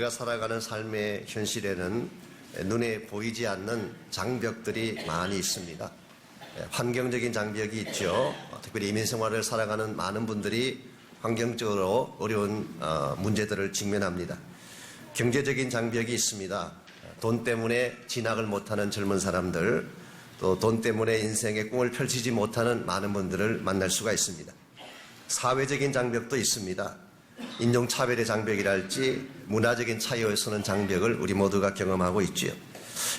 우리가 살아가는 삶의 현실에는 눈에 보이지 않는 장벽들이 많이 있습니다. 환경적인 장벽이 있죠. 특별히 이민생활을 살아가는 많은 분들이 환경적으로 어려운 문제들을 직면합니다. 경제적인 장벽이 있습니다. 돈 때문에 진학을 못하는 젊은 사람들, 또 돈 때문에 인생의 꿈을 펼치지 못하는 많은 분들을 만날 수가 있습니다. 사회적인 장벽도 있습니다. 인종차별의 장벽이랄지 문화적인 차이에서는 장벽을 우리 모두가 경험하고 있지요.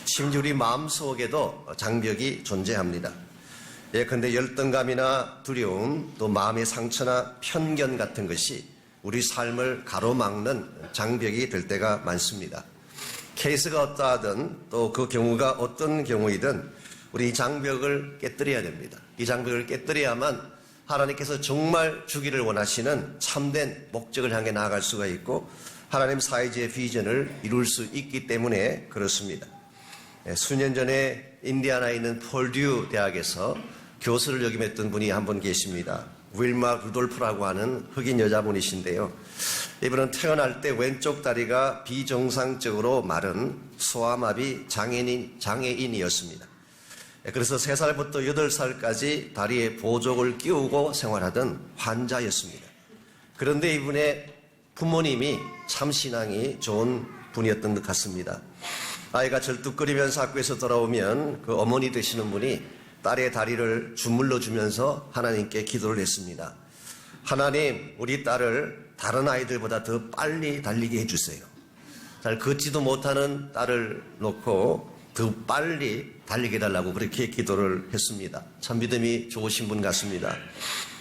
심지어 우리 마음속에도 장벽이 존재합니다. 예컨대 열등감이나 두려움, 또 마음의 상처나 편견 같은 것이 우리 삶을 가로막는 장벽이 될 때가 많습니다. 케이스가 어떠하든 또 그 경우가 어떤 경우이든 우리 이 장벽을 깨뜨려야 됩니다. 이 장벽을 깨뜨려야만 하나님께서 정말 주기를 원하시는 참된 목적을 향해 나아갈 수가 있고 하나님 사회주의 비전을 이룰 수 있기 때문에 그렇습니다. 수년 전에 인디아나에 있는 폴듀 대학에서 교수를 역임했던 분이 한 분 계십니다. 윌마 루돌프라고 하는 흑인 여자분이신데요. 이분은 태어날 때 왼쪽 다리가 비정상적으로 마른 소아마비 장애인이었습니다. 그래서 3살부터 8살까지 다리에 보조를 끼우고 생활하던 환자였습니다. 그런데 이분의 부모님이 참 신앙이 좋은 분이었던 것 같습니다. 아이가 절뚝거리면서 학교에서 돌아오면 그 어머니 되시는 분이 딸의 다리를 주물러 주면서 하나님께 기도를 했습니다. 하나님, 우리 딸을 다른 아이들보다 더 빨리 달리게 해주세요. 잘 걷지도 못하는 딸을 놓고 더 빨리 달리게 해달라고 그렇게 기도를 했습니다. 참 믿음이 좋으신 분 같습니다.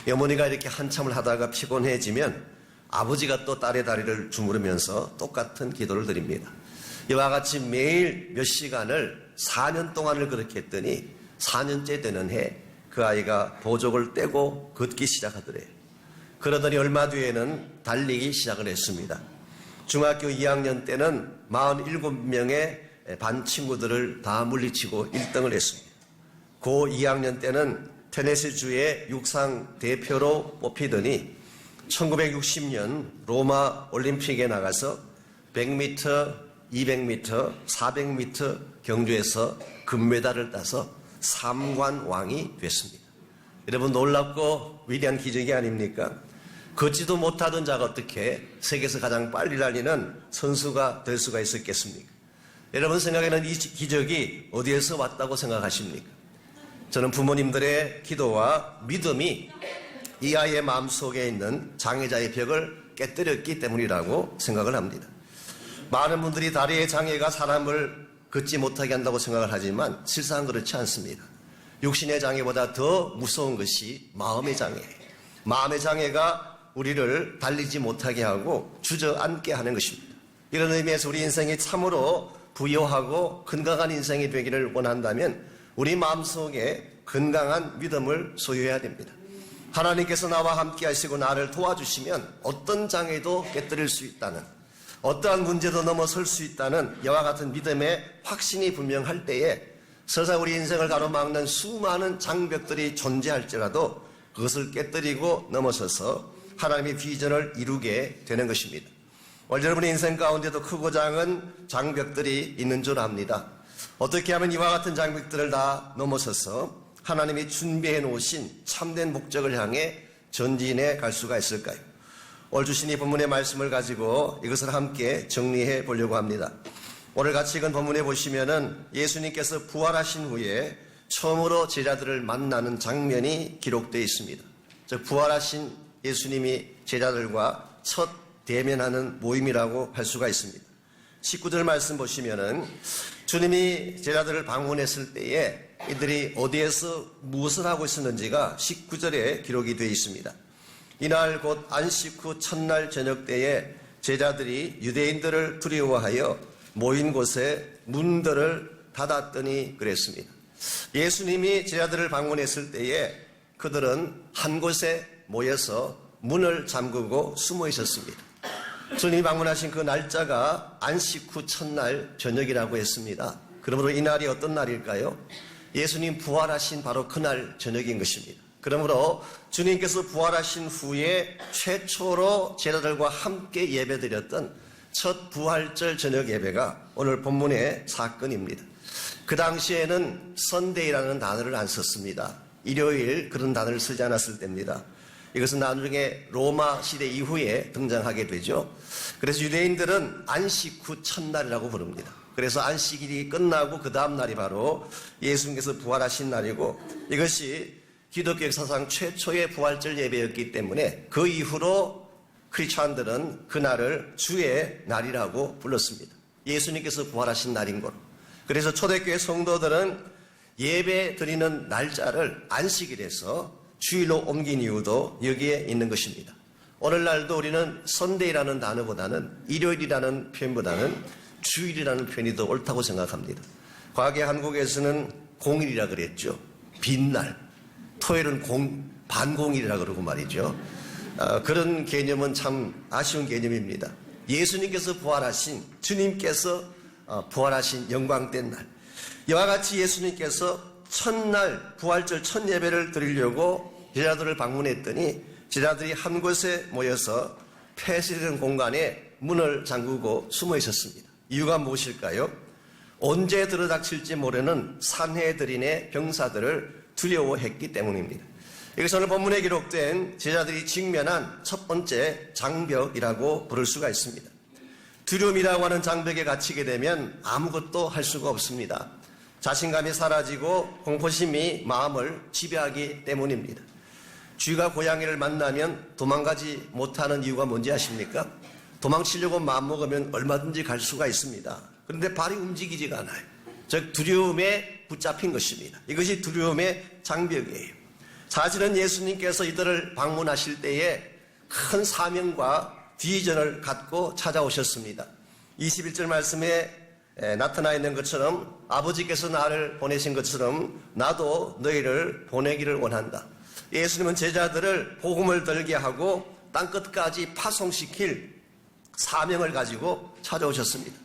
어머니가 이렇게 한참을 하다가 피곤해지면 아버지가 또 딸의 다리를 주무르면서 똑같은 기도를 드립니다. 이와 같이 매일 몇 시간을 4년 동안을 그렇게 했더니 4년째 되는 해 그 아이가 보조를 떼고 걷기 시작하더래요. 그러더니 얼마 뒤에는 달리기 시작을 했습니다. 중학교 2학년 때는 47명의 반 친구들을 다 물리치고 1등을 했습니다. 고 2학년 때는 테네시주의 육상 대표로 뽑히더니 1960년 로마 올림픽에 나가서 100m, 200m, 400m 경주에서 금메달을 따서 3관 왕이 됐습니다. 여러분 놀랍고 위대한 기적이 아닙니까? 걷지도 못하던 자가 어떻게 세계에서 가장 빨리 달리는 선수가 될 수가 있었겠습니까? 여러분 생각에는 이 기적이 어디에서 왔다고 생각하십니까? 저는 부모님들의 기도와 믿음이 이 아이의 마음속에 있는 장애자의 벽을 깨뜨렸기 때문이라고 생각을 합니다. 많은 분들이 다리의 장애가 사람을 걷지 못하게 한다고 생각을 하지만 실상 그렇지 않습니다. 육신의 장애보다 더 무서운 것이 마음의 장애예요. 마음의 장애가 우리를 달리지 못하게 하고 주저앉게 하는 것입니다. 이런 의미에서 우리 인생이 참으로 부유하고 건강한 인생이 되기를 원한다면 우리 마음속에 건강한 믿음을 소유해야 됩니다. 하나님께서 나와 함께 하시고 나를 도와주시면 어떤 장애도 깨뜨릴 수 있다는, 어떠한 문제도 넘어설 수 있다는 이와 같은 믿음의 확신이 분명할 때에 서서 우리 인생을 가로막는 수많은 장벽들이 존재할지라도 그것을 깨뜨리고 넘어서서 하나님의 비전을 이루게 되는 것입니다. 여러분의 인생 가운데도 크고 작은 장벽들이 있는 줄 압니다. 어떻게 하면 이와 같은 장벽들을 다 넘어서서 하나님이 준비해 놓으신 참된 목적을 향해 전진해 갈 수가 있을까요? 오늘 주신 이 본문의 말씀을 가지고 이것을 함께 정리해 보려고 합니다. 오늘 같이 읽은 본문에 보시면은 예수님께서 부활하신 후에 처음으로 제자들을 만나는 장면이 기록되어 있습니다. 즉 부활하신 예수님이 제자들과 첫 대면하는 모임이라고 할 수가 있습니다. 19절 말씀 보시면은 주님이 제자들을 방문했을 때에 이들이 어디에서 무엇을 하고 있었는지가 19절에 기록이 되어 있습니다. 이날 곧 안식 후 첫날 저녁 때에 제자들이 유대인들을 두려워하여 모인 곳에 문들을 닫았더니 그랬습니다. 예수님이 제자들을 방문했을 때에 그들은 한 곳에 모여서 문을 잠그고 숨어 있었습니다. 주님이 방문하신 그 날짜가 안식 후 첫날 저녁이라고 했습니다. 그러므로 이날이 어떤 날일까요? 예수님 부활하신 바로 그날 저녁인 것입니다. 그러므로 주님께서 부활하신 후에 최초로 제자들과 함께 예배드렸던 첫 부활절 저녁 예배가 오늘 본문의 사건입니다. 그 당시에는 선데이라는 단어를 안 썼습니다. 일요일 그런 단어를 쓰지 않았을 때입니다. 이것은 나중에 로마 시대 이후에 등장하게 되죠. 그래서 유대인들은 안식 후 첫날이라고 부릅니다. 그래서 안식일이 끝나고 그 다음 날이 바로 예수님께서 부활하신 날이고, 이것이 기독교 역사상 최초의 부활절 예배였기 때문에 그 이후로 크리스찬들은 그날을 주의 날이라고 불렀습니다. 예수님께서 부활하신 날인 거로. 그래서 초대교회 성도들은 예배 드리는 날짜를 안식일에서 주일로 옮긴 이유도 여기에 있는 것입니다. 오늘날도 우리는 선데이라는 단어보다는 일요일이라는 표현보다는 주일이라는 표현이 더 옳다고 생각합니다. 과거에 한국에서는 공일이라 그랬죠. 빈날. 토요일은 반공일이라 그러고 말이죠. 그런 개념은 참 아쉬운 개념입니다. 예수님께서 부활하신, 주님께서 부활하신 영광된 날, 이와 같이 예수님께서 첫날 부활절 첫 예배를 드리려고 제자들을 방문했더니 제자들이 한 곳에 모여서 폐쇄된 공간에 문을 잠그고 숨어 있었습니다. 이유가 무엇일까요? 언제 들어닥칠지 모르는 산헤드린의 병사들을 두려워했기 때문입니다. 이것은 오늘 본문에 기록된 제자들이 직면한 첫 번째 장벽이라고 부를 수가 있습니다. 두려움이라고 하는 장벽에 갇히게 되면 아무것도 할 수가 없습니다. 자신감이 사라지고 공포심이 마음을 지배하기 때문입니다. 쥐가 고양이를 만나면 도망가지 못하는 이유가 뭔지 아십니까? 도망치려고 마음먹으면 얼마든지 갈 수가 있습니다. 그런데 발이 움직이지가 않아요. 즉 두려움에 붙잡힌 것입니다. 이것이 두려움의 장벽이에요. 사실은 예수님께서 이들을 방문하실 때에 큰 사명과 비전을 갖고 찾아오셨습니다. 21절 말씀에 나타나 있는 것처럼 아버지께서 나를 보내신 것처럼 나도 너희를 보내기를 원한다. 예수님은 제자들을 복음을 들게 하고 땅끝까지 파송시킬 사명을 가지고 찾아오셨습니다.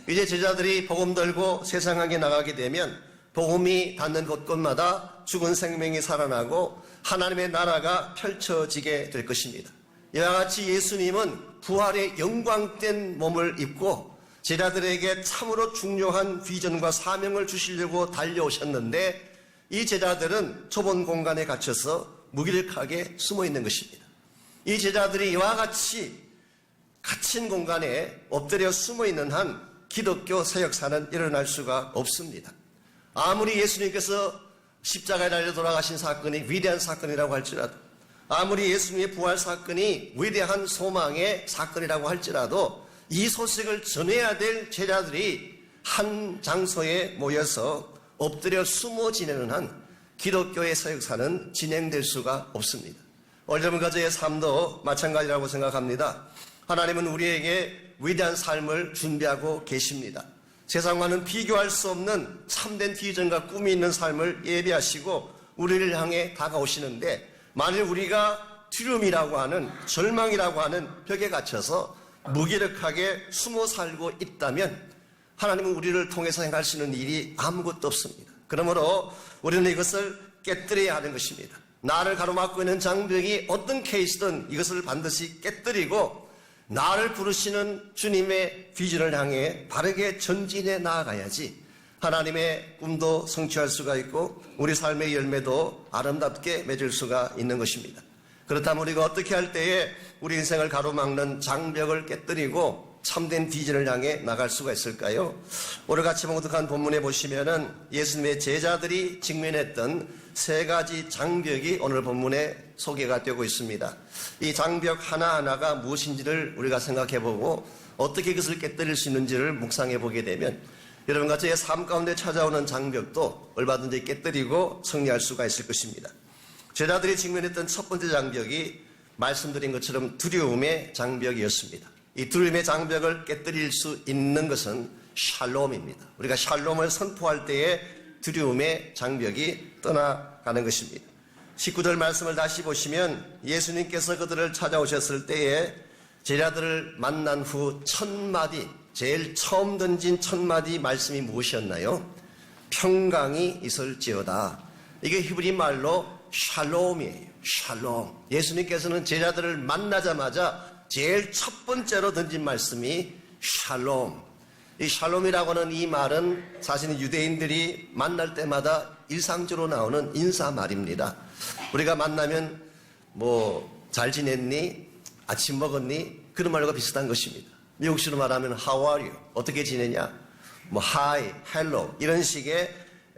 이제 제자들이 복음 들고 세상에 나가게 되면 복음이 닿는 곳곳마다 죽은 생명이 살아나고 하나님의 나라가 펼쳐지게 될 것입니다. 이와 같이 예수님은 부활의 영광된 몸을 입고 제자들에게 참으로 중요한 비전과 사명을 주시려고 달려오셨는데 이 제자들은 좁은 공간에 갇혀서 무기력하게 숨어 있는 것입니다. 이 제자들이 이와 같이 갇힌 공간에 엎드려 숨어 있는 한 기독교 사역사는 일어날 수가 없습니다. 아무리 예수님께서 십자가에 달려 돌아가신 사건이 위대한 사건이라고 할지라도, 아무리 예수님의 부활 사건이 위대한 소망의 사건이라고 할지라도 이 소식을 전해야 될 제자들이 한 장소에 모여서 엎드려 숨어 지내는 한 기독교의 사역사는 진행될 수가 없습니다. 오늘 저의 삶도 마찬가지라고 생각합니다. 하나님은 우리에게 위대한 삶을 준비하고 계십니다. 세상과는 비교할 수 없는 참된 비전과 꿈이 있는 삶을 예비하시고 우리를 향해 다가오시는데, 만일 우리가 두려움이라고 하는, 절망이라고 하는 벽에 갇혀서 무기력하게 숨어 살고 있다면 하나님은 우리를 통해서 행할 수 있는 일이 아무것도 없습니다. 그러므로 우리는 이것을 깨뜨려야 하는 것입니다. 나를 가로막고 있는 장벽이 어떤 케이스든 이것을 반드시 깨뜨리고 나를 부르시는 주님의 비전을 향해 바르게 전진해 나아가야지 하나님의 꿈도 성취할 수가 있고 우리 삶의 열매도 아름답게 맺을 수가 있는 것입니다. 그렇다면 우리가 어떻게 할 때에 우리 인생을 가로막는 장벽을 깨뜨리고 참된 비전을 향해 나갈 수가 있을까요? 오늘 같이 봉독한 본문에 보시면은 예수님의 제자들이 직면했던 세 가지 장벽이 오늘 본문에 소개가 되고 있습니다. 이 장벽 하나하나가 무엇인지를 우리가 생각해보고 어떻게 그것을 깨뜨릴 수 있는지를 묵상해 보게 되면 여러분과 저의 삶 가운데 찾아오는 장벽도 얼마든지 깨뜨리고 승리할 수가 있을 것입니다. 제자들이 직면했던 첫 번째 장벽이 말씀드린 것처럼 두려움의 장벽이었습니다. 이 두려움의 장벽을 깨뜨릴 수 있는 것은 샬롬입니다. 우리가 샬롬을 선포할 때에 두려움의 장벽이 떠나가는 것입니다. 19절 말씀을 다시 보시면 예수님께서 그들을 찾아오셨을 때에 제자들을 만난 후 첫 마디, 제일 처음 던진 첫 마디 말씀이 무엇이었나요? 평강이 있을지어다. 이게 히브리 말로 샬롬이에요. 샬롬. 예수님께서는 제자들을 만나자마자 제일 첫 번째로 던진 말씀이 샬롬. 이 샬롬이라고 하는 이 말은 사실은 유대인들이 만날 때마다 일상적으로 나오는 인사 말입니다. 우리가 만나면 잘 지냈니? 아침 먹었니? 그런 말과 비슷한 것입니다. 미국식으로 말하면 How are you? 어떻게 지내냐? Hi, hello 이런 식의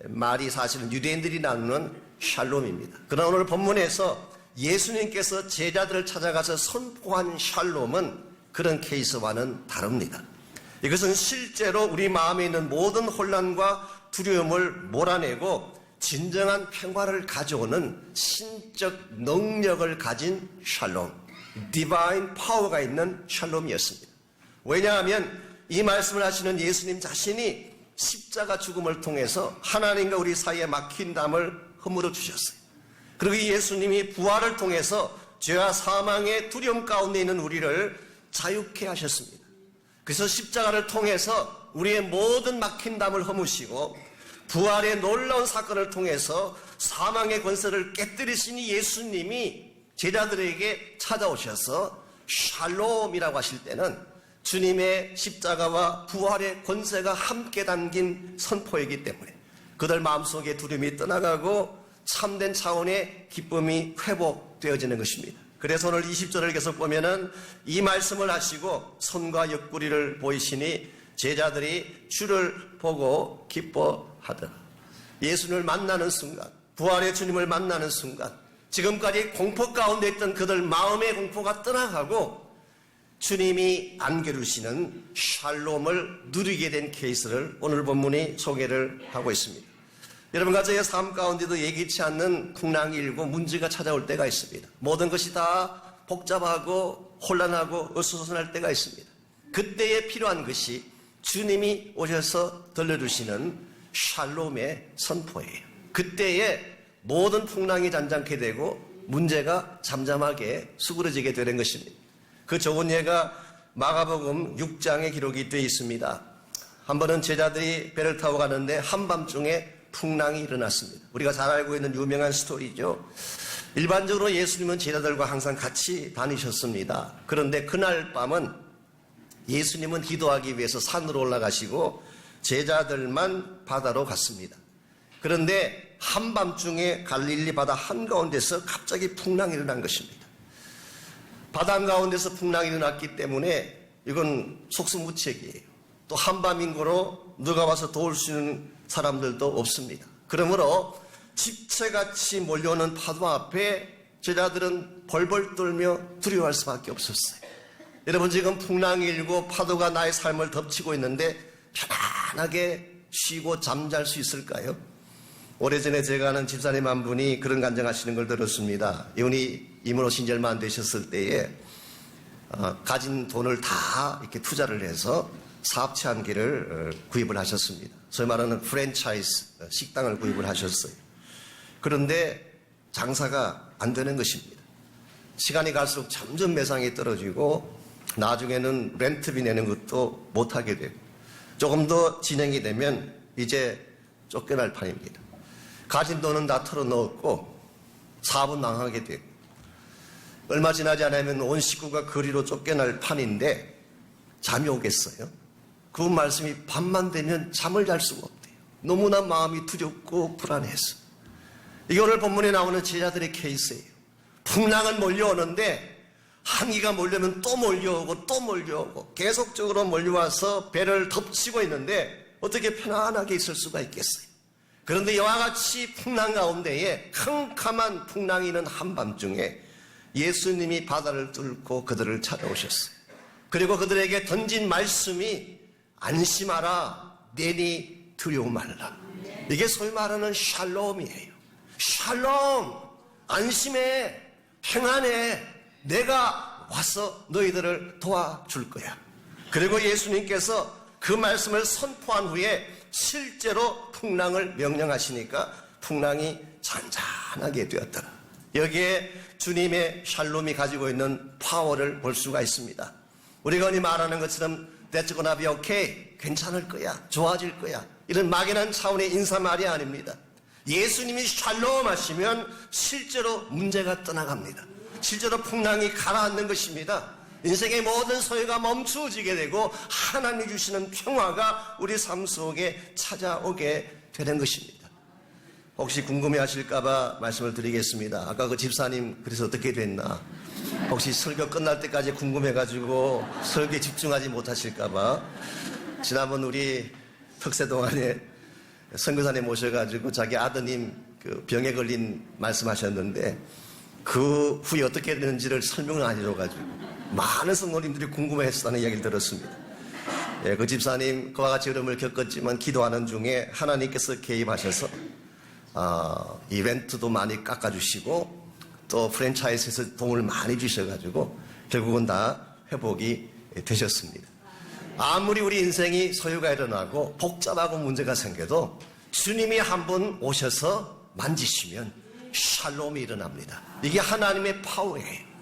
말이 사실은 유대인들이 나누는 샬롬입니다. 그러나 오늘 본문에서 예수님께서 제자들을 찾아가서 선포한 샬롬은 그런 케이스와는 다릅니다. 이것은 실제로 우리 마음에 있는 모든 혼란과 두려움을 몰아내고 진정한 평화를 가져오는 신적 능력을 가진 샬롬, 디바인 파워가 있는 샬롬이었습니다. 왜냐하면 이 말씀을 하시는 예수님 자신이 십자가 죽음을 통해서 하나님과 우리 사이에 막힌 담을 허물어 주셨어요. 그리고 이 예수님이 부활을 통해서 죄와 사망의 두려움 가운데 있는 우리를 자유케 하셨습니다. 그래서 십자가를 통해서 우리의 모든 막힌 담을 허무시고 부활의 놀라운 사건을 통해서 사망의 권세를 깨뜨리신 이 예수님이 제자들에게 찾아오셔서 샬롬이라고 하실 때는 주님의 십자가와 부활의 권세가 함께 담긴 선포이기 때문에 그들 마음속에 두려움이 떠나가고 참된 차원의 기쁨이 회복되어지는 것입니다. 그래서 오늘 20절을 계속 보면은 이 말씀을 하시고 손과 옆구리를 보이시니 제자들이 주를 보고 기뻐하더라. 예수님을 만나는 순간, 부활의 주님을 만나는 순간, 지금까지 공포 가운데 있던 그들 마음의 공포가 떠나가고 주님이 안겨주시는 샬롬을 누리게 된 케이스를 오늘 본문이 소개를 하고 있습니다. 여러분과 저의 삶 가운데도 예기치 않는 풍랑이 일고 문제가 찾아올 때가 있습니다. 모든 것이 다 복잡하고 혼란하고 어수선할 때가 있습니다. 그때에 필요한 것이 주님이 오셔서 들려주시는 샬롬의 선포예요. 그때에 모든 풍랑이 잔잔케 되고 문제가 잠잠하게 수그러지게 되는 것입니다. 그 좋은 예가 마가복음 6장에 기록이 되어 있습니다. 한 번은 제자들이 배를 타고 가는데 한밤중에 풍랑이 일어났습니다. 우리가 잘 알고 있는 유명한 스토리죠. 일반적으로 예수님은 제자들과 항상 같이 다니셨습니다. 그런데 그날 밤은 예수님은 기도하기 위해서 산으로 올라가시고 제자들만 바다로 갔습니다. 그런데 한밤중에 갈릴리 바다 한가운데서 갑자기 풍랑이 일어난 것입니다. 바다 한가운데서 풍랑이 일어났기 때문에 이건 속수무책이에요. 또 한밤인고로 누가 와서 도울 수 있는 사람들도 없습니다. 그러므로 집채같이 몰려오는 파도 앞에 제자들은 벌벌 떨며 두려워할 수밖에 없었어요. 여러분 지금 풍랑이 일고 파도가 나의 삶을 덮치고 있는데 편안하게 쉬고 잠잘 수 있을까요? 오래전에 제가 아는 집사님 한 분이 그런 간증하시는 걸 들었습니다. 이분이 이민 오신 지 얼마 안 되셨을 때에 가진 돈을 다 이렇게 투자를 해서 사업체 한 개를 구입을 하셨습니다. 소위 말하는 프랜차이즈 식당을 구입을 하셨어요. 그런데 장사가 안 되는 것입니다. 시간이 갈수록 점점 매상이 떨어지고 나중에는 렌트비 내는 것도 못하게 되고 조금 더 진행이 되면 이제 쫓겨날 판입니다. 가진 돈은 다 털어넣었고 사업은 망하게 되고 얼마 지나지 않으면 온 식구가 거리로 쫓겨날 판인데 잠이 오겠어요? 그 말씀이 밤만 되면 잠을 잘 수가 없대요. 너무나 마음이 두렵고 불안해서. 이게 오늘 본문에 나오는 제자들의 케이스예요. 풍랑은 몰려오는데 한기가 몰려오면 또 몰려오고 또 몰려오고 계속적으로 몰려와서 배를 덮치고 있는데 어떻게 편안하게 있을 수가 있겠어요? 그런데 이와 같이 풍랑 가운데에 캄캄한 풍랑이 있는 한밤중에 예수님이 바다를 뚫고 그들을 찾아오셨어요. 그리고 그들에게 던진 말씀이 안심하라, 내니 두려워 말라. 이게 소위 말하는 샬롬이에요. 샬롬, 안심해, 평안해, 내가 와서 너희들을 도와줄 거야. 그리고 예수님께서 그 말씀을 선포한 후에 실제로 풍랑을 명령하시니까 풍랑이 잔잔하게 되었더라. 여기에 주님의 샬롬이 가지고 있는 파워를 볼 수가 있습니다. 우리가 흔히 말하는 것처럼 That's gonna be okay. 괜찮을 거야. 좋아질 거야. 이런 막연한 차원의 인사말이 아닙니다. 예수님이 샬롬 하시면 실제로 문제가 떠나갑니다. 실제로 풍랑이 가라앉는 것입니다. 인생의 모든 소요가 멈추어지게 되고 하나님이 주시는 평화가 우리 삶 속에 찾아오게 되는 것입니다. 혹시 궁금해하실까봐 말씀을 드리겠습니다. 아까 그 집사님 그래서 어떻게 됐나? 혹시 설교 끝날 때까지 궁금해가지고 설교에 집중하지 못하실까봐 지난번 우리 특세 동안에 선교사님 모셔가지고 자기 아드님 그 병에 걸린 말씀하셨는데 그 후에 어떻게 되는지를 설명을 안 해줘가지고 많은 성도님들이 궁금해했다는 이야기를 들었습니다. 예, 그 집사님 그와 같이 어려움을 겪었지만 기도하는 중에 하나님께서 개입하셔서 이벤트도 많이 깎아주시고 또 프랜차이즈에서 돈을 많이 주셔가지고 결국은 다 회복이 되셨습니다. 아무리 우리 인생이 소요가 일어나고 복잡하고 문제가 생겨도 주님이 한번 오셔서 만지시면 샬롬이 일어납니다. 이게 하나님의 파워예요.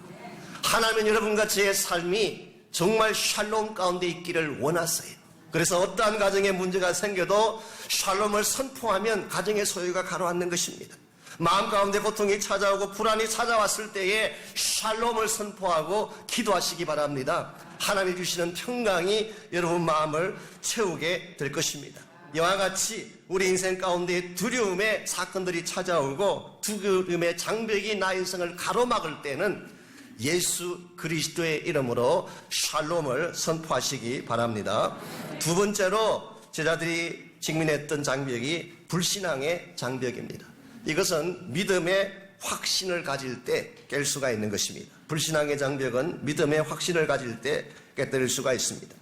하나님은 여러분과 저의 삶이 정말 샬롬 가운데 있기를 원하세요. 그래서 어떠한 가정에 문제가 생겨도 샬롬을 선포하면 가정의 소유가 가로앉는 것입니다. 마음 가운데 고통이 찾아오고 불안이 찾아왔을 때에 샬롬을 선포하고 기도하시기 바랍니다. 하나님이 주시는 평강이 여러분 마음을 채우게 될 것입니다. 이와 같이 우리 인생 가운데 두려움의 사건들이 찾아오고 두려움의 장벽이 나의 인생을 가로막을 때는 예수 그리스도의 이름으로 샬롬을 선포하시기 바랍니다. 두 번째로 제자들이 직면했던 장벽이 불신앙의 장벽입니다. 이것은 믿음의 확신을 가질 때 깰 수가 있는 것입니다. 불신앙의 장벽은 믿음의 확신을 가질 때 깨뜨릴 수가 있습니다.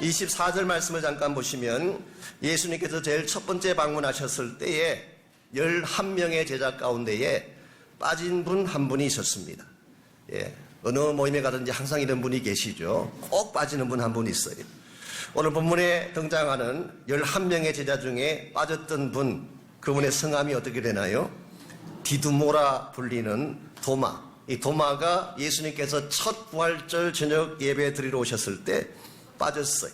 24절 말씀을 잠깐 보시면 예수님께서 제일 첫 번째 방문하셨을 때에 11명의 제자 가운데에 빠진 분 한 분이 있었습니다. 예, 어느 모임에 가든지 항상 이런 분이 계시죠. 꼭 빠지는 분 한 분 있어요. 오늘 본문에 등장하는 11명의 제자 중에 빠졌던 분, 그분의 성함이 어떻게 되나요? 디두모라 불리는 도마. 이 도마가 예수님께서 첫 부활절 저녁 예배 드리러 오셨을 때 빠졌어요.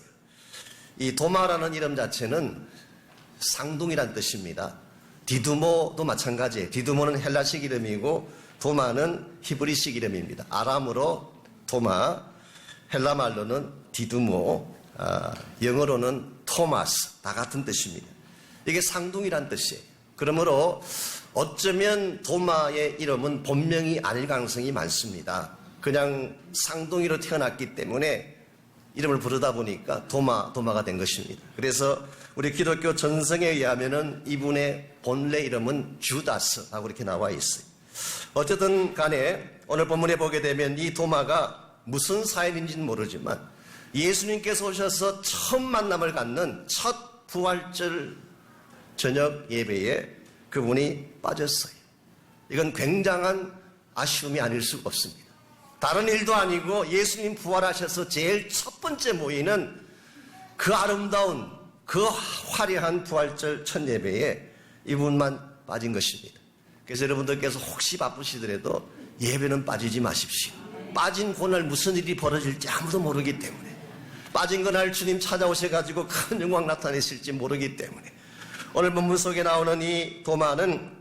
이 도마라는 이름 자체는 쌍둥이란 뜻입니다. 디두모도 마찬가지예요. 디두모는 헬라식 이름이고 도마는 히브리식 이름입니다. 아람으로 도마, 헬라 말로는 디두모, 영어로는 토마스, 다 같은 뜻입니다. 이게 쌍둥이란 뜻이에요. 그러므로 어쩌면 도마의 이름은 본명이 아닐 가능성이 많습니다. 그냥 쌍둥이로 태어났기 때문에 이름을 부르다 보니까 도마가 된 것입니다. 그래서 우리 기독교 전성에 의하면은 이분의 본래 이름은 주다스라고 이렇게 나와 있어요. 어쨌든 간에 오늘 본문에 보게 되면 이 도마가 무슨 사연인지는 모르지만 예수님께서 오셔서 처음 만남을 갖는 첫 부활절 저녁 예배에 그분이 빠졌어요. 이건 굉장한 아쉬움이 아닐 수가 없습니다. 다른 일도 아니고 예수님 부활하셔서 제일 첫 번째 모이는 그 아름다운 그 화려한 부활절 첫 예배에 이분만 빠진 것입니다. 그래서 여러분들께서 혹시 바쁘시더라도 예배는 빠지지 마십시오. 빠진 그날 무슨 일이 벌어질지 아무도 모르기 때문에, 빠진 그날 주님 찾아오셔가지고 큰 영광 나타내실지 모르기 때문에 오늘 본문 속에 나오는 이 도마는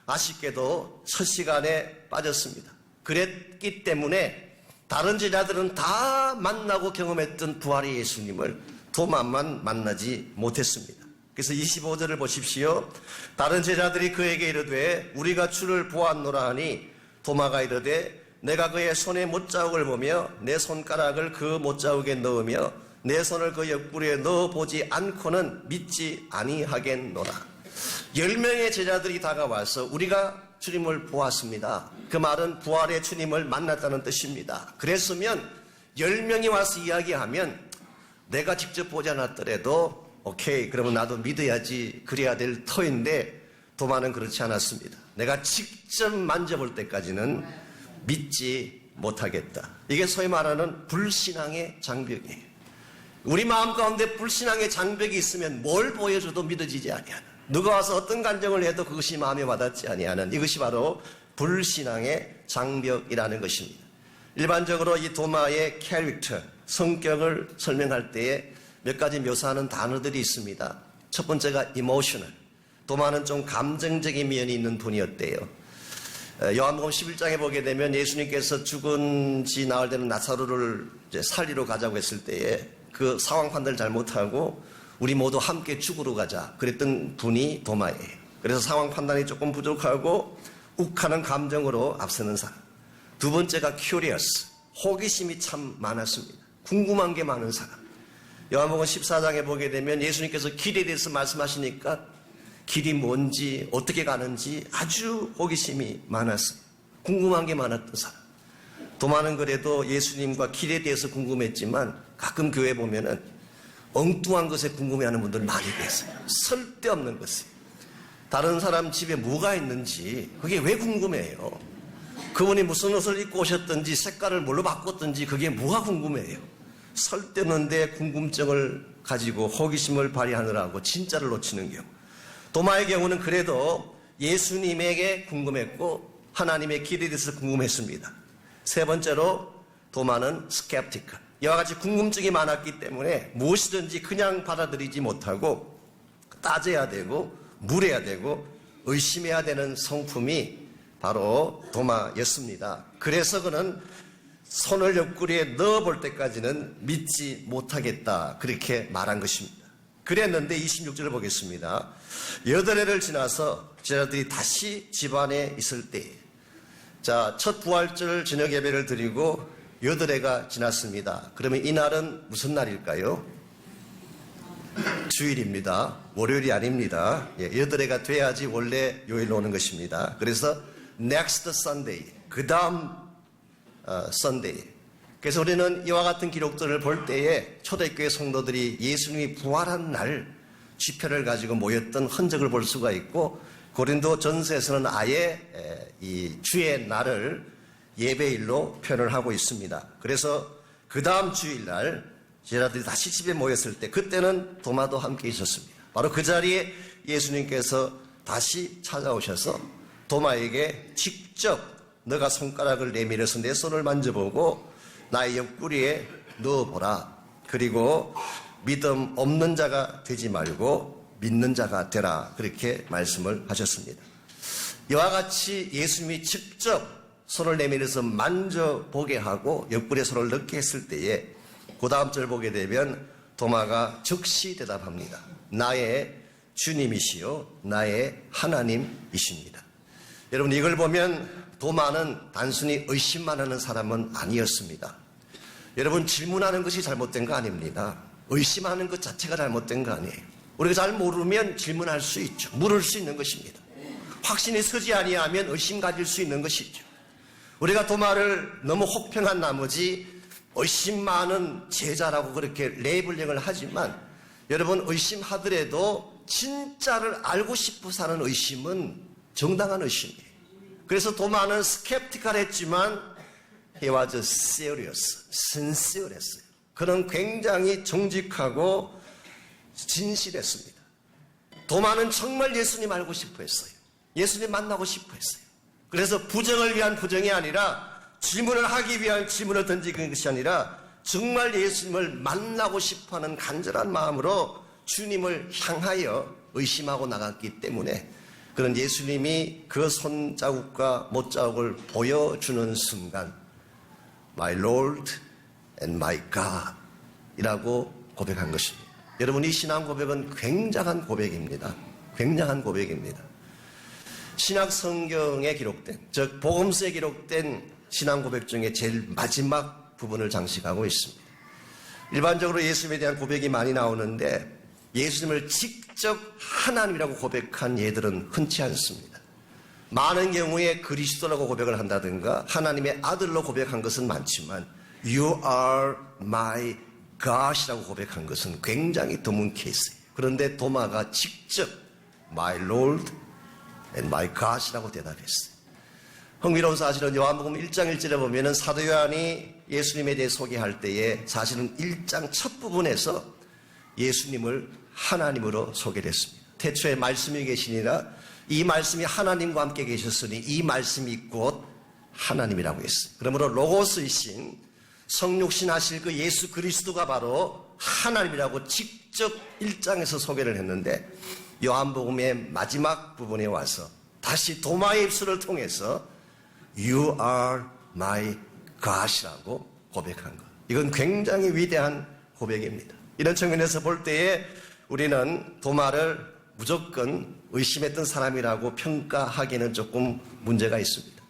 아쉽게도 첫 시간에 빠졌습니다. 그랬기 때문에 다른 제자들은 다 만나고 경험했던 부활의 예수님을 도마만 만나지 못했습니다. 그래서 25절을 보십시오. 다른 제자들이 그에게 이르되 우리가 주를 보았노라 하니 도마가 이르되 내가 그의 손에 못자국을 보며 내 손가락을 그 못자국에 넣으며 내 손을 그 옆구리에 넣어보지 않고는 믿지 아니하겠노라. 10명의 제자들이 다가와서 우리가 주님을 보았습니다. 그 말은 부활의 주님을 만났다는 뜻입니다. 그랬으면 10명이 와서 이야기하면 내가 직접 보지 않았더라도 오케이, 그러면 나도 믿어야지, 그래야 될 터인데 도마는 그렇지 않았습니다. 내가 직접 만져볼 때까지는 믿지 못하겠다. 이게 소위 말하는 불신앙의 장벽이에요. 우리 마음 가운데 불신앙의 장벽이 있으면 뭘 보여줘도 믿어지지 아니하는, 누가 와서 어떤 간정을 해도 그것이 마음에 와닿지 아니하는, 이것이 바로 불신앙의 장벽이라는 것입니다. 일반적으로 이 도마의 캐릭터, 성격을 설명할 때에 몇 가지 묘사하는 단어들이 있습니다. 첫 번째가 emotional. 도마는 좀 감정적인 면이 있는 분이었대요. 요한복음 11장에 보게 되면 예수님께서 죽은 지 나흘 되는 나사로를 이제 살리러 가자고 했을 때에 그 상황 판단을 잘못하고 우리 모두 함께 죽으러 가자 그랬던 분이 도마예요. 그래서 상황 판단이 조금 부족하고 욱하는 감정으로 앞서는 사람. 두 번째가 curious, 호기심이 참 많았습니다. 궁금한 게 많은 사람. 요한복음 14장에 보게 되면 예수님께서 길에 대해서 말씀하시니까 길이 뭔지 어떻게 가는지 아주 호기심이 많았습니다. 궁금한 게 많았던 사람. 도마는 그래도 예수님과 길에 대해서 궁금했지만 가끔 교회 보면은 엉뚱한 것에 궁금해하는 분들 많이 계세요. 쓸데없는 것에. 다른 사람 집에 뭐가 있는지 그게 왜 궁금해요? 그분이 무슨 옷을 입고 오셨든지 색깔을 뭘로 바꿨든지 그게 뭐가 궁금해요? 쓸데없는데 궁금증을 가지고 호기심을 발휘하느라고 진짜를 놓치는 경우. 도마의 경우는 그래도 예수님에게 궁금했고 하나님의 길에 대해서 궁금했습니다. 세 번째로 도마는 스캡티컬. 이와 같이 궁금증이 많았기 때문에 무엇이든지 그냥 받아들이지 못하고 따져야 되고 물어야 되고 의심해야 되는 성품이 바로 도마였습니다. 그래서 그는 손을 옆구리에 넣어볼 때까지는 믿지 못하겠다 그렇게 말한 것입니다. 그랬는데 26절을 보겠습니다. 8해를 지나서 제자들이 다시 집안에 있을 때, 자, 첫 부활절 저녁 예배를 드리고 8해가 지났습니다. 그러면 이날은 무슨 날일까요? 주일입니다. 월요일이 아닙니다. 8해가 돼야지 원래 요일로 오는 것입니다. 그래서 next Sunday, 그 다음 Sunday. 그래서 우리는 이와 같은 기록들을 볼 때에 초대교회 성도들이 예수님이 부활한 날 집회를 가지고 모였던 흔적을 볼 수가 있고, 고린도 전서에서는 아예 이 주의 날을 예배일로 표현을 하고 있습니다. 그래서 그 다음 주일날 제자들이 다시 집에 모였을 때 그때는 도마도 함께 있었습니다. 바로 그 자리에 예수님께서 다시 찾아오셔서 도마에게 직접 너가 손가락을 내밀어서 내 손을 만져보고 나의 옆구리에 넣어보라. 그리고 믿음 없는 자가 되지 말고 믿는 자가 되라. 그렇게 말씀을 하셨습니다. 이와 같이 예수님이 직접 손을 내밀어서 만져보게 하고 옆구리에 손을 넣게 했을 때에 그 다음 절 보게 되면 도마가 즉시 대답합니다. 나의 주님이시요 나의 하나님이십니다. 여러분, 이걸 보면 도마는 단순히 의심만 하는 사람은 아니었습니다. 여러분, 질문하는 것이 잘못된 거 아닙니다. 의심하는 것 자체가 잘못된 거 아니에요. 우리가 잘 모르면 질문할 수 있죠. 물을 수 있는 것입니다. 확신이 서지 아니하면 의심 가질 수 있는 것이죠. 우리가 도마를 너무 혹평한 나머지 의심 많은 제자라고 그렇게 레이블링을 하지만, 여러분, 의심하더라도 진짜를 알고 싶어서 하는 의심은 정당한 의심이에요. 그래서 도마는 스캡티컬했지만 he was serious, sincere 했어요. 그는 굉장히 정직하고 진실했습니다. 도마는 정말 예수님 알고 싶어 했어요. 예수님 만나고 싶어 했어요. 그래서 부정을 위한 부정이 아니라, 질문을 하기 위한 질문을 던지는 것이 아니라 정말 예수님을 만나고 싶어하는 간절한 마음으로 주님을 향하여 의심하고 나갔기 때문에 그런 예수님이 그 손자국과 못자국을 보여주는 순간 My Lord and my God 이라고 고백한 것입니다. 여러분, 이 신앙 고백은 굉장한 고백입니다. 굉장한 고백입니다. 신약 성경에 기록된, 즉 복음서에 기록된 신앙 고백 중에 제일 마지막 부분을 장식하고 있습니다. 일반적으로 예수님에 대한 고백이 많이 나오는데 예수님을 직접 하나님이라고 고백한 예들은 흔치 않습니다. 많은 경우에 그리스도라고 고백을 한다든가 하나님의 아들로 고백한 것은 많지만 You are my God이라고 고백한 것은 굉장히 드문 케이스예요. 그런데 도마가 직접 My Lord and my God이라고 대답했어요. 흥미로운 사실은 요한복음 1장 1절에 보면은 사도 요한이 예수님에 대해 소개할 때에 사실은 1장 첫 부분에서 예수님을 하나님으로 소개를 했습니다. 태초에 말씀이 계시니라 이 말씀이 하나님과 함께 계셨으니 이 말씀이 곧 하나님이라고 했어요. 그러므로 로고스이신 성육신 하실 그 예수 그리스도가 바로 하나님이라고 직접 1장에서 소개를 했는데 요한복음의 마지막 부분에 와서 다시 도마의 입술을 통해서 You are my God이라고 고백한 것. 이건 굉장히 위대한 고백입니다. 이런 측면에서 볼 때에 우리는 도마를 무조건 의심했던 사람이라고 평가하기는 조금 문제가 있습니다.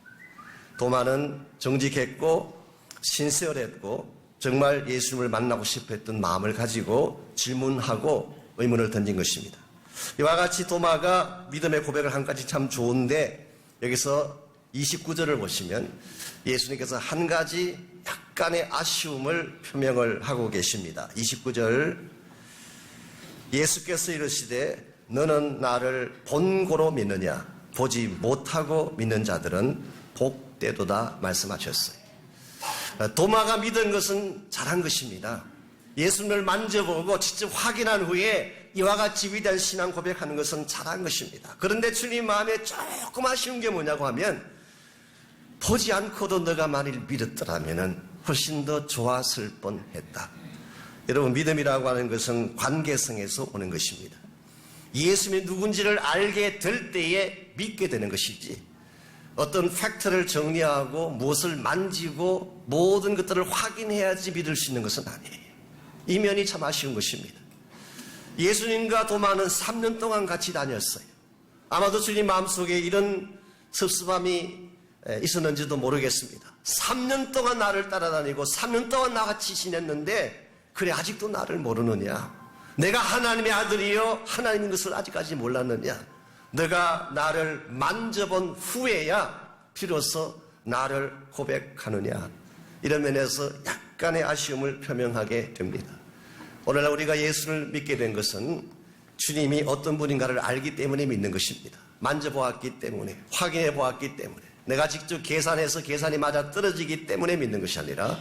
도마는 정직했고 신세열했고 정말 예수님을 만나고 싶어 했던 마음을 가지고 질문하고 의문을 던진 것입니다. 이와 같이 도마가 믿음의 고백을 한 가지 참 좋은데 여기서 29절을 보시면 예수님께서 한 가지 약간의 아쉬움을 표명을 하고 계십니다. 29절 예수께서 이르시되 너는 나를 본고로 믿느냐 보지 못하고 믿는 자들은 복되도다 말씀하셨어요. 도마가 믿은 것은 잘한 것입니다. 예수님을 만져보고 직접 확인한 후에 이와 같이 위대한 신앙 고백하는 것은 잘한 것입니다. 그런데 주님 마음에 조금 아쉬운 게 뭐냐고 하면 보지 않고도 너가 만일 믿었더라면 훨씬 더 좋았을 뻔했다. 여러분 믿음이라고 하는 것은 관계성에서 오는 것입니다. 예수님이 누군지를 알게 될 때에 믿게 되는 것이지 어떤 팩트를 정리하고 무엇을 만지고 모든 것들을 확인해야지 믿을 수 있는 것은 아니에요. 이 면이 참 아쉬운 것입니다. 예수님과 도마는 3년 동안 같이 다녔어요. 아마도 주님 마음속에 이런 섭섭함이 있었는지도 모르겠습니다. 3년 동안 나를 따라다니고 3년 동안 나같이 지냈는데 그래 아직도 나를 모르느냐? 내가 하나님의 아들이요 하나님인 것을 아직까지 몰랐느냐? 너가 나를 만져본 후에야 비로소 나를 고백하느냐? 이런 면에서 약간의 아쉬움을 표명하게 됩니다. 오늘날 우리가 예수를 믿게 된 것은 주님이 어떤 분인가를 알기 때문에 믿는 것입니다. 만져보았기 때문에, 확인해 보았기 때문에, 내가 직접 계산해서 계산이 맞아 떨어지기 때문에 믿는 것이 아니라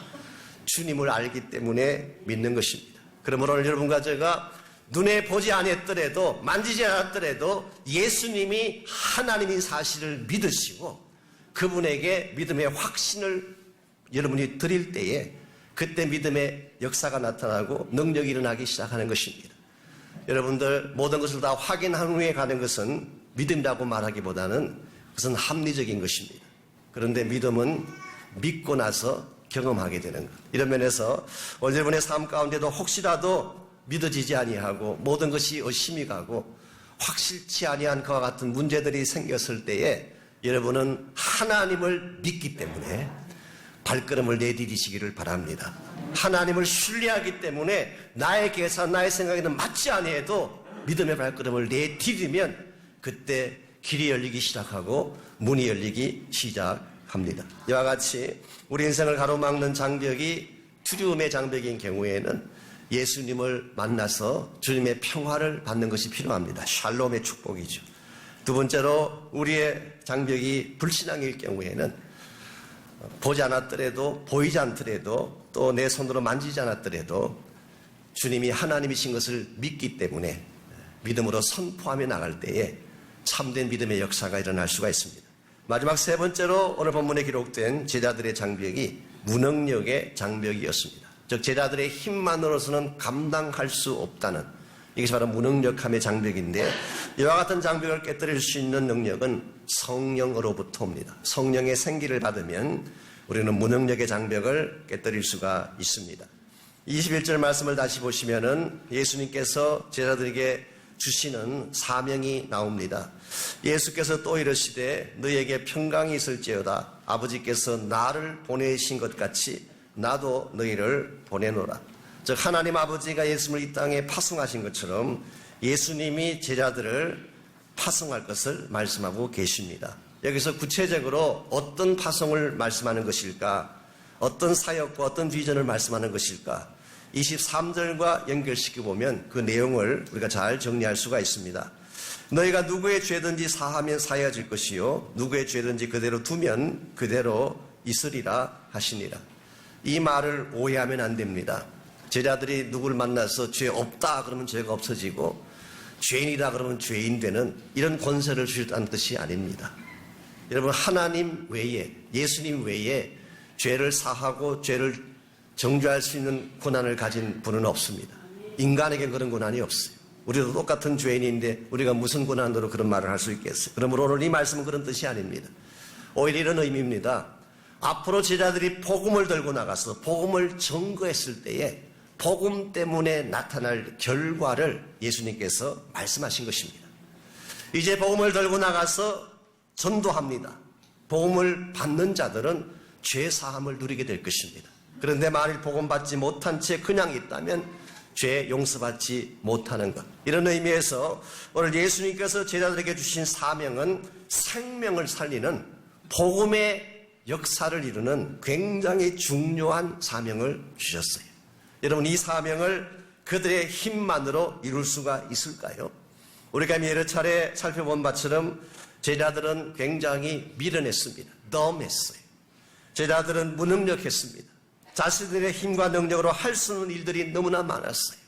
주님을 알기 때문에 믿는 것입니다. 그러므로 오늘 여러분과 제가 눈에 보지 않았더라도 만지지 않았더라도 예수님이 하나님인 사실을 믿으시고 그분에게 믿음의 확신을 여러분이 드릴 때에 그때 믿음의 역사가 나타나고 능력이 일어나기 시작하는 것입니다. 여러분들 모든 것을 다 확인한 후에 가는 것은 믿음이라고 말하기보다는 그것은 합리적인 것입니다. 그런데 믿음은 믿고 나서 경험하게 되는 것. 이런 면에서 오늘 여러분의 삶 가운데도 혹시라도 믿어지지 아니하고 모든 것이 의심이 가고 확실치 아니한 그와 같은 문제들이 생겼을 때에 여러분은 하나님을 믿기 때문에 발걸음을 내디디시기를 바랍니다. 하나님을 신뢰하기 때문에 나의 계산, 나의 생각에는 맞지 아니해도 믿음의 발걸음을 내디디면 그때 길이 열리기 시작하고 문이 열리기 시작합니다. 이와 같이 우리 인생을 가로막는 장벽이 두려움의 장벽인 경우에는 예수님을 만나서 주님의 평화를 받는 것이 필요합니다. 샬롬의 축복이죠. 두 번째로 우리의 장벽이 불신앙일 경우에는 보지 않았더라도 보이지 않더라도 또 내 손으로 만지지 않았더라도 주님이 하나님이신 것을 믿기 때문에 믿음으로 선포하며 나갈 때에 참된 믿음의 역사가 일어날 수가 있습니다. 마지막 세 번째로 오늘 본문에 기록된 제자들의 장벽이 무능력의 장벽이었습니다. 즉 제자들의 힘만으로서는 감당할 수 없다는 이것이 바로 무능력함의 장벽인데 이와 같은 장벽을 깨뜨릴 수 있는 능력은 성령으로부터 옵니다. 성령의 생기를 받으면 우리는 무능력의 장벽을 깨뜨릴 수가 있습니다. 21절 말씀을 다시 보시면은 예수님께서 제자들에게 주시는 사명이 나옵니다. 예수께서 또 이르시되 너희에게 평강이 있을지어다 아버지께서 나를 보내신 것 같이 나도 너희를 보내노라. 즉 하나님 아버지가 예수님을 이 땅에 파송하신 것처럼 예수님이 제자들을 파송할 것을 말씀하고 계십니다. 여기서 구체적으로 어떤 파송을 말씀하는 것일까? 어떤 사역과 어떤 비전을 말씀하는 것일까? 23절과 연결시켜 보면 그 내용을 우리가 잘 정리할 수가 있습니다. 너희가 누구의 죄든지 사하면 사해질 것이요 누구의 죄든지 그대로 두면 그대로 있으리라 하시니라. 이 말을 오해하면 안 됩니다. 제자들이 누구를 만나서 죄 없다 그러면 죄가 없어지고 죄인이다 그러면 죄인 되는 이런 권세를 주셨다는 뜻이 아닙니다. 여러분 하나님 외에 예수님 외에 죄를 사하고 죄를 정죄할 수 있는 권한을 가진 분은 없습니다. 인간에게 그런 권한이 없어요. 우리도 똑같은 죄인인데 우리가 무슨 권한으로 그런 말을 할 수 있겠어요? 그러므로 오늘 이 말씀은 그런 뜻이 아닙니다. 오히려 이런 의미입니다. 앞으로 제자들이 복음을 들고 나가서 복음을 전거했을 때에 복음 때문에 나타날 결과를 예수님께서 말씀하신 것입니다. 이제 복음을 들고 나가서 전도합니다. 복음을 받는 자들은 죄 사함을 누리게 될 것입니다. 그런데 만일 복음 받지 못한 채 그냥 있다면 죄 용서받지 못하는 것. 이런 의미에서 오늘 예수님께서 제자들에게 주신 사명은 생명을 살리는 복음의 역사를 이루는 굉장히 중요한 사명을 주셨어요. 여러분, 이 사명을 그들의 힘만으로 이룰 수가 있을까요? 우리가 여러 차례 살펴본 바처럼 제자들은 굉장히 미련했습니다. 덤했어요. 제자들은 무능력했습니다. 자신들의 힘과 능력으로 할 수 있는 일들이 너무나 많았어요.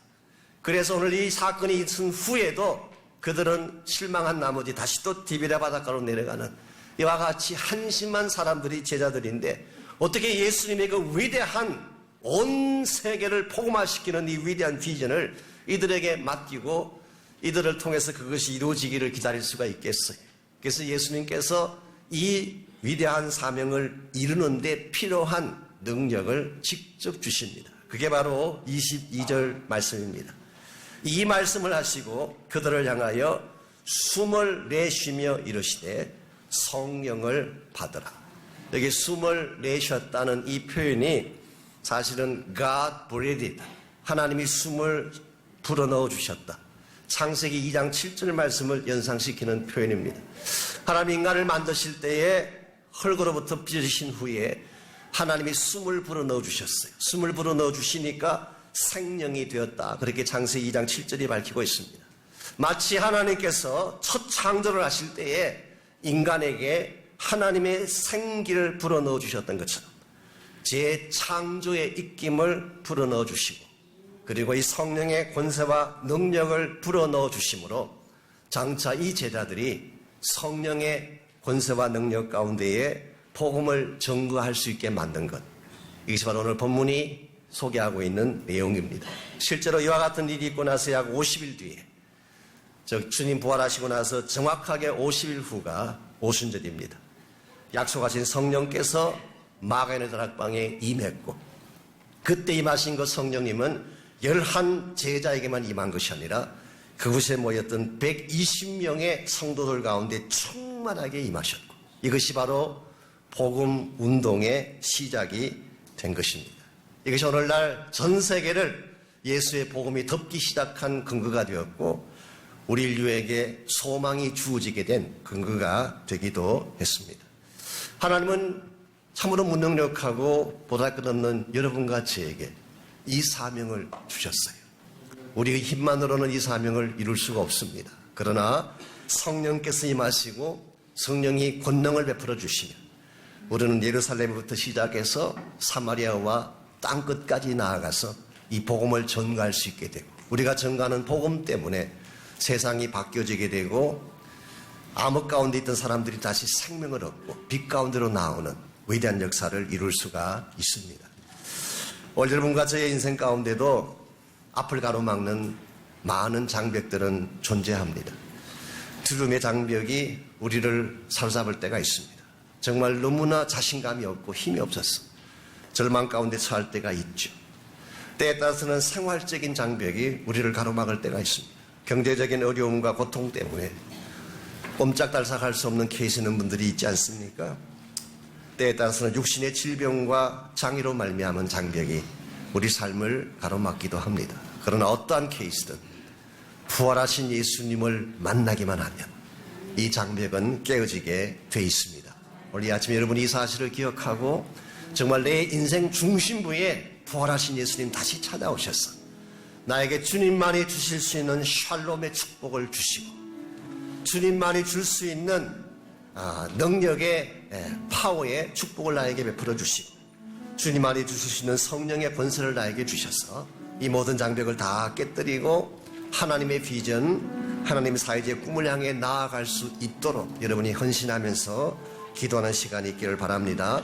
그래서 오늘 이 사건이 있은 후에도 그들은 실망한 나머지 다시 또 디베랴 바닷가로 내려가는 이와 같이 한심한 사람들이 제자들인데, 어떻게 예수님의 그 위대한 온 세계를 복음화시키는 이 위대한 비전을 이들에게 맡기고 이들을 통해서 그것이 이루어지기를 기다릴 수가 있겠어요. 그래서 예수님께서 이 위대한 사명을 이루는 데 필요한 능력을 직접 주십니다. 그게 바로 22절 말씀입니다. 이 말씀을 하시고 그들을 향하여 숨을 내쉬며 이르시되 성령을 받으라. 여기 숨을 내쉬었다는 이 표현이 사실은 God breathed, 하나님이 숨을 불어넣어 주셨다. 창세기 2장 7절 말씀을 연상시키는 표현입니다. 하나님 인간을 만드실 때에 흙으로부터 빚으신 후에 하나님이 숨을 불어넣어 주셨어요. 숨을 불어넣어 주시니까 생명이 되었다. 그렇게 창세기 2장 7절이 밝히고 있습니다. 마치 하나님께서 첫 창조를 하실 때에 인간에게 하나님의 생기를 불어넣어 주셨던 것처럼 재창조의 입김을 불어넣어 주시고, 그리고 이 성령의 권세와 능력을 불어넣어 주심으로 장차 이 제자들이 성령의 권세와 능력 가운데에 복음을 전거할 수 있게 만든 것, 이것이 바로 오늘 본문이 소개하고 있는 내용입니다. 실제로 이와 같은 일이 있고 나서 약 50일 뒤에, 즉 주님 부활하시고 나서 정확하게 50일 후가 오순절입니다. 약속하신 성령께서 마가네 다락방에 임했고, 그때 임하신 그 성령님은 11 제자에게만 임한 것이 아니라 그곳에 모였던 120명의 성도들 가운데 충만하게 임하셨고, 이것이 바로 복음 운동의 시작이 된 것입니다. 이것이 오늘날 전 세계를 예수의 복음이 덮기 시작한 근거가 되었고, 우리 인류에게 소망이 주어지게 된 근거가 되기도 했습니다. 하나님은 참으로 무능력하고 보잘것없는 여러분과 저에게 이 사명을 주셨어요. 우리의 힘만으로는 이 사명을 이룰 수가 없습니다. 그러나 성령께서 임하시고 성령이 권능을 베풀어 주시면 우리는 예루살렘부터 시작해서 사마리아와 땅끝까지 나아가서 이 복음을 전가할 수 있게 되고, 우리가 전가하는 복음 때문에 세상이 바뀌어지게 되고 암흑 가운데 있던 사람들이 다시 생명을 얻고 빛 가운데로 나오는 위대한 역사를 이룰 수가 있습니다. 오늘 여러분과 저의 인생 가운데도 앞을 가로막는 많은 장벽들은 존재합니다. 두려움의 장벽이 우리를 사로잡을 때가 있습니다. 정말 너무나 자신감이 없고 힘이 없어서 절망 가운데 처할 때가 있죠. 때에 따라서는 생활적인 장벽이 우리를 가로막을 때가 있습니다. 경제적인 어려움과 고통 때문에 꼼짝달싹할 수 없는 케이스 있는 분들이 있지 않습니까? 때에 따라서는 육신의 질병과 장애로 말미암은 장벽이 우리 삶을 가로막기도 합니다. 그러나 어떠한 케이스든 부활하신 예수님을 만나기만 하면 이 장벽은 깨어지게 돼 있습니다. 오늘 이 아침에 여러분이 이 사실을 기억하고 정말 내 인생 중심부에 부활하신 예수님 다시 찾아오셔서 나에게 주님만이 주실 수 있는 샬롬의 축복을 주시고, 주님만이 줄 수 있는 능력의 파워의 축복을 나에게 베풀어 주시고, 주님만이 주실 수 있는 성령의 권세를 나에게 주셔서 이 모든 장벽을 다 깨뜨리고 하나님의 비전, 하나님의 사회의 꿈을 향해 나아갈 수 있도록 여러분이 헌신하면서 기도하는 시간이 있기를 바랍니다.